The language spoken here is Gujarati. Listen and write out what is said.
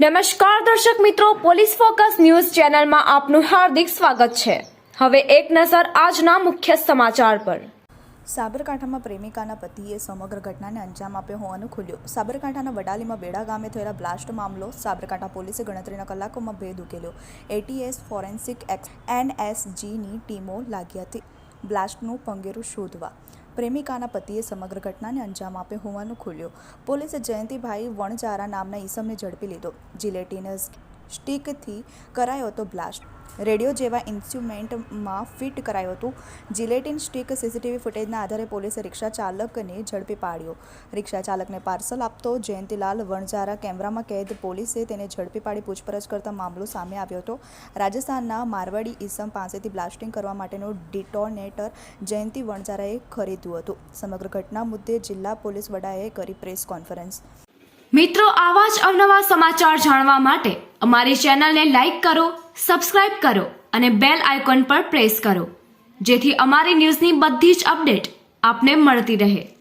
નમસ્કાર દર્શક મિત્રો, પોલીસ ફોકસ ન્યૂઝ ચેનલમાં આપનું હાર્દિક સ્વાગત છે। હવે એક નજર આજના મુખ્ય સમાચાર પર। સાબરકાંઠામાં પ્રેમિકાના પતિએ સમગ્ર ઘટનાને અંજામ આપ્યો હોવાનું ખુલ્યું। સાબરકાંઠાના વડાલીમાં બેડા ગામે થયેલા બ્લાસ્ટ મામલો સાબરકાંઠા પોલીસે ગણતરીના કલાકોમાં ભેદ ઉકેલ્યો। એટીએસ, ફોરેન્સિક એનએસજીની ટીમો લાગી હતી બ્લાસ્ટનું પંગેરું શોધવા। પ્રેમિકાના પતિએ સમગ્ર ઘટનાને અંજામ આપ્યો હોવાનું ખુલ્યું। પોલીસે જયંતિભાઈ વણજારા નામના ઈસમને ઝડપી લીધો। જિલેટીન સ્ટીકથી કરાયો હતો બ્લાસ્ટ। રેડિયો જેવા ઇન્સ્ટ્રુમેન્ટમાં ફિટ કરાયું હતું જિલેટીન સ્ટીક। સીસીટીવી ફૂટેજના આધારે પોલીસે રિક્ષા ચાલકને ઝડપી પાડ્યો। રિક્ષા ચાલકને પાર્સલ આપતો જયંતિલાલ વણજારા કેમેરામાં કેદ। પોલીસે તેને ઝડપી પાડી પૂછપરછ કરતા મામલો સામે આવ્યો હતો। રાજસ્થાનના મારવાડી ઈસમ પાસેથી બ્લાસ્ટિંગ કરવા માટેનું ડિટોનેટર જયંતિ વણજારાએ ખરીદ્યું હતું। સમગ્ર ઘટના મુદ્દે જિલ્લા પોલીસ વડાએ કરી પ્રેસ કોન્ફરન્સ। મિત્રો, આવા જ અવનવા સમાચાર જાણવા માટે અમારી ચેનલને લાઈક કરો, સબસ્ક્રાઇબ કરો અને બેલ આઇકોન પર પ્રેસ કરો, જેથી અમારી ન્યૂઝની બધી જ અપડેટ આપને મળતી રહે।